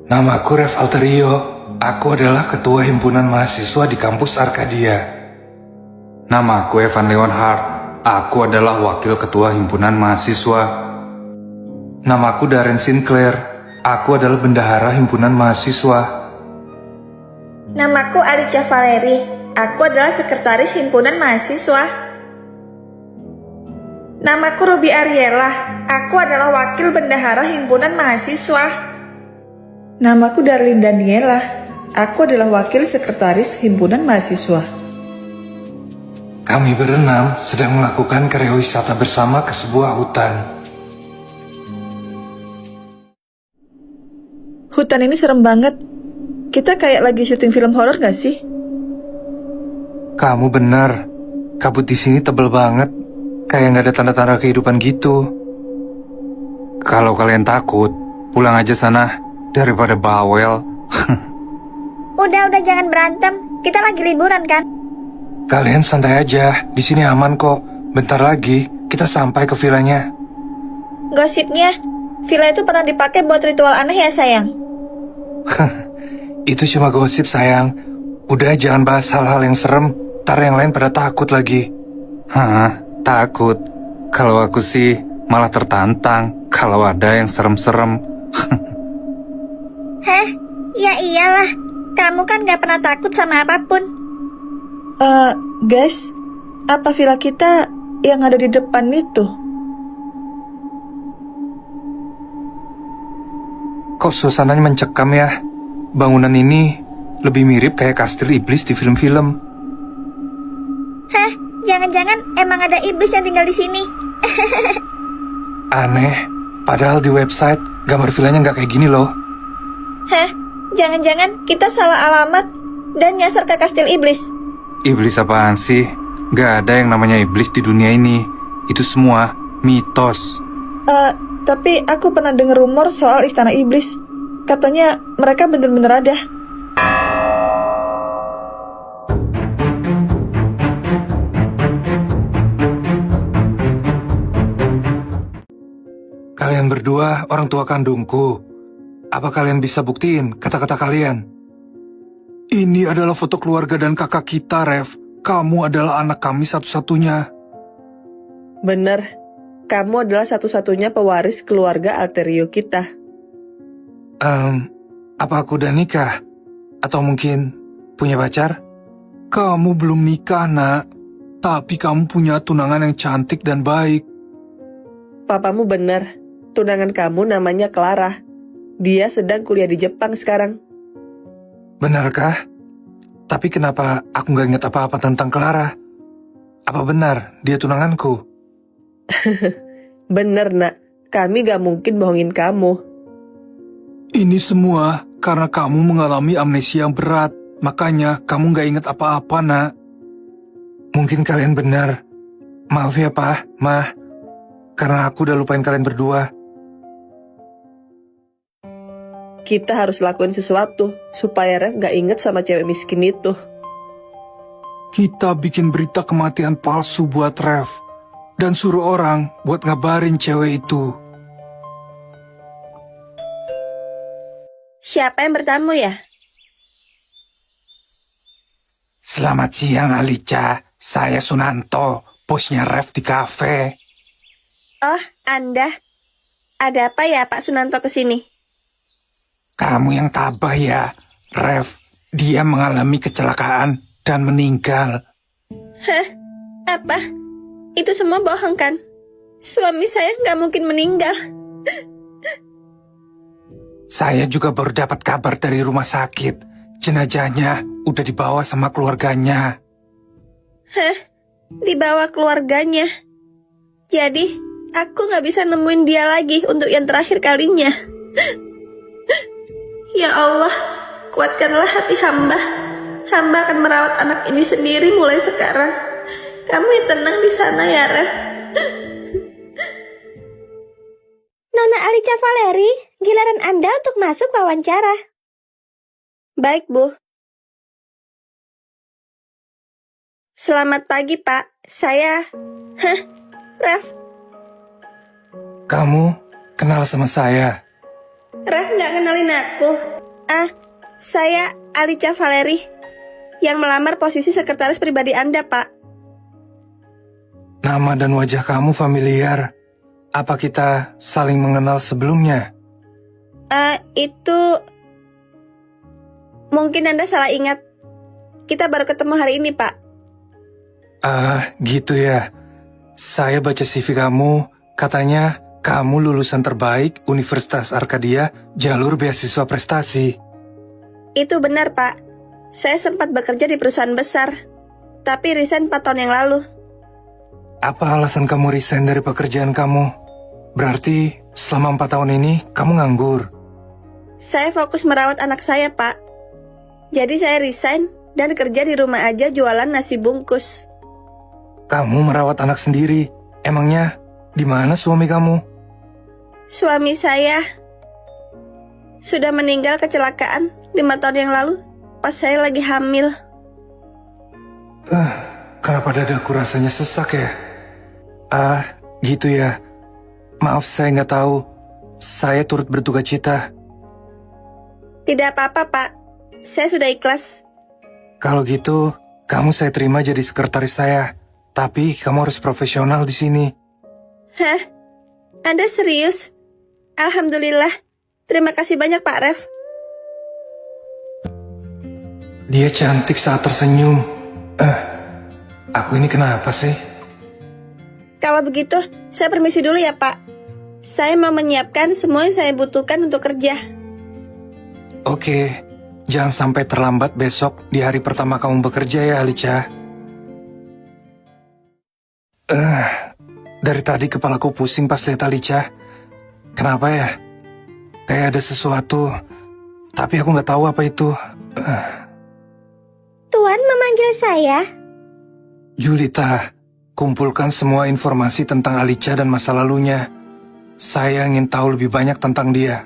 Namaku Rev Alterio. Aku adalah ketua himpunan mahasiswa di kampus Arkadia. Namaku Evan Leonhard. Aku adalah wakil ketua himpunan mahasiswa. Namaku Darren Sinclair. Aku adalah bendahara himpunan mahasiswa. Namaku Alicia Valeri. Aku adalah sekretaris himpunan mahasiswa. Namaku Ruby Ariela. Aku adalah wakil bendahara himpunan mahasiswa. Namaku Darlin Daniela. Aku adalah wakil sekretaris himpunan mahasiswa. Kami berenam sedang melakukan karya wisata bersama ke sebuah hutan. Hutan ini serem banget. Kita kayak lagi syuting film horor gak sih? Kamu benar. Kabut di sini tebel banget. Kayak nggak ada tanda-tanda kehidupan gitu. Kalau kalian takut, pulang aja sana daripada bawel. Udah jangan berantem. Kita lagi liburan kan? Kalian santai aja. Di sini aman kok. Bentar lagi kita sampai ke vilanya. Gosipnya, villa itu pernah dipakai buat ritual aneh ya sayang? Itu cuma gosip sayang. Udah jangan bahas hal-hal yang serem. Ntar yang lain pada takut lagi. Hah, takut? Kalau aku sih malah tertantang kalau ada yang serem-serem. Heh, ya iyalah. Kamu kan gak pernah takut sama apapun. Guys, apa villa kita yang ada di depan itu? Kok suasananya mencekam ya? Bangunan ini lebih mirip kayak kastil iblis di film-film. Heh, jangan-jangan emang ada iblis yang tinggal di sini. Aneh, padahal di website gambar villanya nggak kayak gini loh. Heh, jangan-jangan kita salah alamat dan nyasar ke kastil iblis. Iblis apaan sih? Gak ada yang namanya iblis di dunia ini. Itu semua mitos. Tapi aku pernah dengar rumor soal istana iblis. Katanya mereka bener-bener ada. Kalian berdua orang tua kandungku. Apa kalian bisa buktiin kata-kata kalian? Ini adalah foto keluarga dan kakak kita, Rev. Kamu adalah anak kami satu-satunya. Bener, kamu adalah satu-satunya pewaris keluarga Alterio kita. Apa aku udah nikah? Atau mungkin punya pacar? Kamu belum nikah, nak. Tapi kamu punya tunangan yang cantik dan baik. Papamu bener, tunangan kamu namanya Clara. Dia sedang kuliah di Jepang sekarang. Benarkah? Tapi kenapa aku gak ingat apa-apa tentang Clara? Apa benar dia tunanganku? Bener nak, kami gak mungkin bohongin kamu. Ini semua karena kamu mengalami amnesia yang berat. Makanya kamu gak ingat apa-apa, nak. Mungkin kalian benar. Maaf ya, Pak, Mah. Karena aku udah lupain kalian berdua. Kita harus lakuin sesuatu supaya Rev gak inget sama cewek miskin itu. Kita bikin berita kematian palsu buat Rev. Dan suruh orang buat ngabarin cewek itu. Siapa yang bertamu ya? Selamat siang, Alicia. Saya Sunanto, bosnya Rev di kafe. Oh, Anda. Ada apa ya Pak Sunanto kesini? Kamu yang tabah ya, Rev. Dia mengalami kecelakaan dan meninggal. Hah? Apa? Itu semua bohong kan? Suami saya nggak mungkin meninggal. Saya juga baru dapat kabar dari rumah sakit. Jenazahnya udah dibawa sama keluarganya. Hah? Dibawa keluarganya. Jadi, aku nggak bisa nemuin dia lagi untuk yang terakhir kalinya. Ya Allah, kuatkanlah hati hamba. Hamba akan merawat anak ini sendiri mulai sekarang. Kamu yang tenang di sana ya, Rev. Nona Alicia Valeri, giliran Anda untuk masuk wawancara. Baik, Bu. Selamat pagi, Pak. Saya... Rev. Kamu kenal sama saya? Rev nggak kenalin aku. Saya Alicia Valeri, yang melamar posisi sekretaris pribadi Anda, Pak. Nama dan wajah kamu familiar. Apa kita saling mengenal sebelumnya? Itu... Mungkin Anda salah ingat. Kita baru ketemu hari ini, Pak. Gitu ya. Saya baca CV kamu, katanya kamu lulusan terbaik Universitas Arkadia, jalur beasiswa prestasi. Itu benar, Pak. Saya sempat bekerja di perusahaan besar, tapi resign 4 tahun yang lalu. Apa alasan kamu resign dari pekerjaan kamu? Berarti selama 4 tahun ini kamu nganggur. Saya fokus merawat anak saya, Pak. Jadi saya resign dan kerja di rumah aja jualan nasi bungkus. Kamu merawat anak sendiri. Emangnya di mana suami kamu? Suami saya sudah meninggal kecelakaan 5 tahun yang lalu pas saya lagi hamil. Kenapa dadaku rasanya sesak ya? Gitu ya. Maaf saya nggak tahu. Saya turut berduka cita. Tidak apa-apa, Pak. Saya sudah ikhlas. Kalau gitu, kamu saya terima jadi sekretaris saya. Tapi kamu harus profesional di sini. Hah? Anda serius? Alhamdulillah. Terima kasih banyak, Pak Ref. Dia cantik saat tersenyum. Aku ini kenapa sih? Kalau begitu, saya permisi dulu ya, Pak. Saya mau menyiapkan semua yang saya butuhkan untuk kerja. Oke, jangan sampai terlambat besok di hari pertama kamu bekerja ya, Alicia. Dari tadi kepalaku pusing pas lihat Alicia. Kenapa ya? Kayak ada sesuatu, tapi aku nggak tahu apa itu. Tuan memanggil saya? Julita, kumpulkan semua informasi tentang Alicia dan masa lalunya. Saya ingin tahu lebih banyak tentang dia.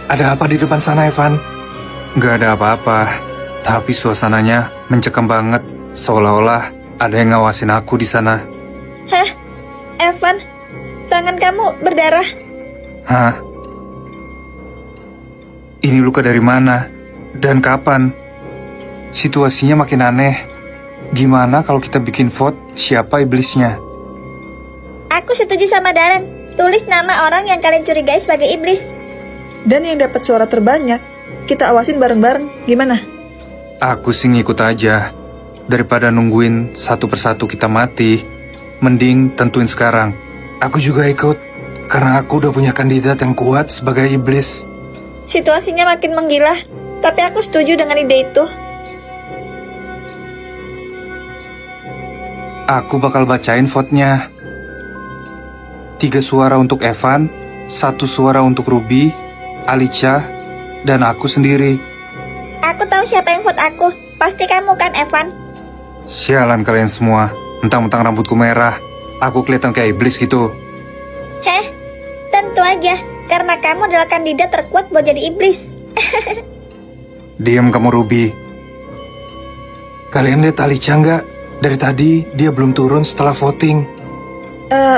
Ada apa di depan sana, Evan? Nggak ada apa-apa, tapi suasananya mencekam banget, seolah-olah ada yang ngawasin aku di sana. Hah? Evan, tangan kamu berdarah. Hah? Ini luka dari mana? Dan kapan? Situasinya makin aneh. Gimana kalau kita bikin vote siapa iblisnya? Aku setuju sama Darren. Tulis nama orang yang kalian curigai sebagai iblis. Dan yang dapat suara terbanyak, kita awasin bareng-bareng. Gimana? Aku sih ngikut aja. Daripada nungguin satu persatu kita mati, mending tentuin sekarang. Aku juga ikut, karena aku udah punya kandidat yang kuat sebagai iblis. Situasinya makin menggila, tapi aku setuju dengan ide itu. Aku bakal bacain vote-nya. 3 suara untuk Evan, 1 suara untuk Ruby, Alicia, dan aku sendiri. Aku tahu siapa yang vote aku. Pasti kamu kan, Evan? Sialan kalian semua, mentang-mentang rambutku merah. Aku kelihatan kayak iblis gitu. Heh, tentu aja. Karena kamu adalah kandidat terkuat buat jadi iblis. Diam kamu, Ruby. Kalian lihat Alicia nggak? Dari tadi dia belum turun setelah voting.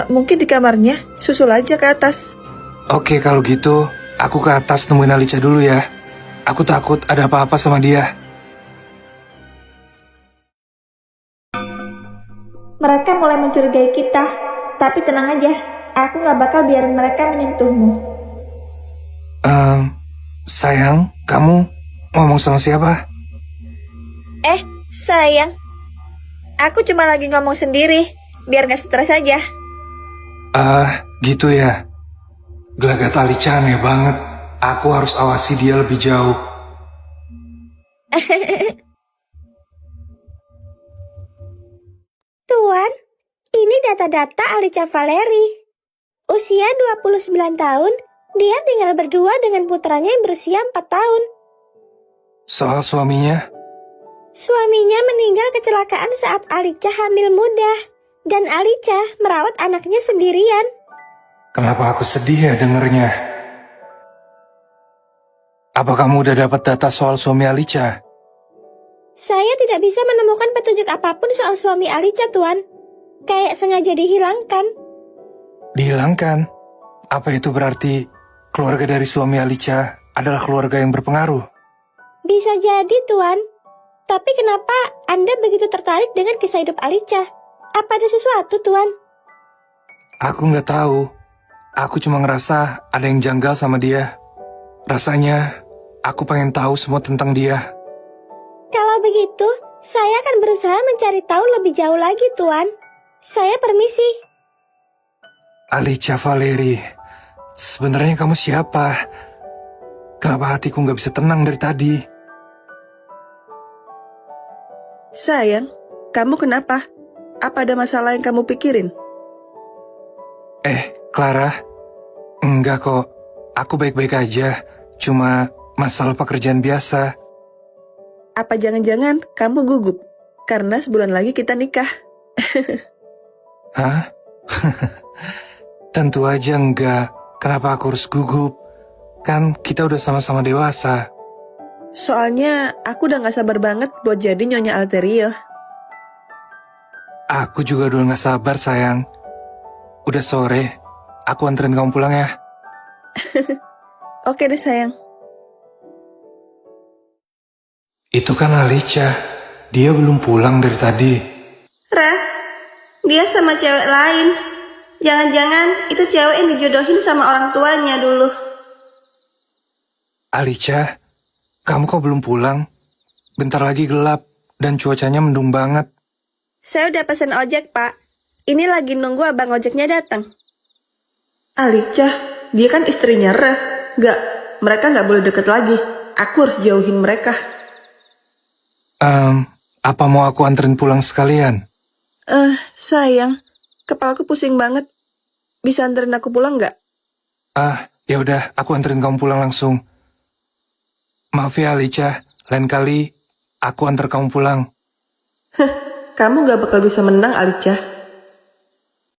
Mungkin di kamarnya. Susul aja ke atas. Oke, kalau gitu aku ke atas nemuin Alicia dulu ya. Aku takut ada apa-apa sama dia. Mereka mulai mencurigai kita. Tapi tenang aja, aku gak bakal biarin mereka menyentuhmu. Sayang, kamu ngomong sama siapa? Sayang. Aku cuma lagi ngomong sendiri, biar gak stres aja. Gitu ya. Gelagat Alicia aneh banget. Aku harus awasi dia lebih jauh. Tuan, ini data-data Alicia Valeri. Usia 29 tahun, dia tinggal berdua dengan putranya yang berusia 4 tahun. Soal suaminya? Suaminya meninggal kecelakaan saat Alicia hamil muda. Dan Alicia merawat anaknya sendirian. Kenapa aku sedih ya dengernya? Apa kamu udah dapat data soal suami Alicia? Saya tidak bisa menemukan petunjuk apapun soal suami Alicia, Tuan. Kayak sengaja dihilangkan. Dihilangkan? Apa itu berarti keluarga dari suami Alicia adalah keluarga yang berpengaruh. Bisa jadi, Tuan. Tapi kenapa Anda begitu tertarik dengan kisah hidup Alicia? Apa ada sesuatu, Tuan? Aku nggak tahu. Aku cuma ngerasa ada yang janggal sama dia. Rasanya aku pengen tahu semua tentang dia. Kalau begitu, saya akan berusaha mencari tahu lebih jauh lagi, Tuan. Saya permisi. Alicia Valeri, sebenarnya kamu siapa? Kenapa hatiku nggak bisa tenang dari tadi? Sayang, kamu kenapa? Apa ada masalah yang kamu pikirin? Clara, enggak kok. Aku baik-baik aja. Cuma masalah pekerjaan biasa. Apa jangan-jangan kamu gugup? Karena sebulan lagi kita nikah. Hah? Tentu aja enggak. Kenapa aku harus gugup? Kan kita udah sama-sama dewasa. Soalnya aku udah gak sabar banget buat jadi Nyonya Alterio. Aku juga udah gak sabar, sayang. Udah sore. Aku anterin kamu pulang ya. Oke deh sayang. Itu kan Alicia. Dia belum pulang dari tadi. Ref, dia sama cewek lain. Jangan-jangan itu cewek yang dijodohin sama orang tuanya dulu. Alicia, kamu kok belum pulang? Bentar lagi gelap dan cuacanya mendung banget. Saya udah pesen ojek, Pak. Ini lagi nunggu abang ojeknya datang. Alicia, dia kan istrinya Ref. Mereka gak boleh deket lagi. Aku harus jauhin mereka. Apa mau aku anterin pulang sekalian? Sayang, kepalaku pusing banget. Bisa anterin aku pulang gak? Ya udah, aku anterin kamu pulang langsung. Maaf ya Alicia, lain kali aku antar kamu pulang. Kamu gak bakal bisa menang, Alicia.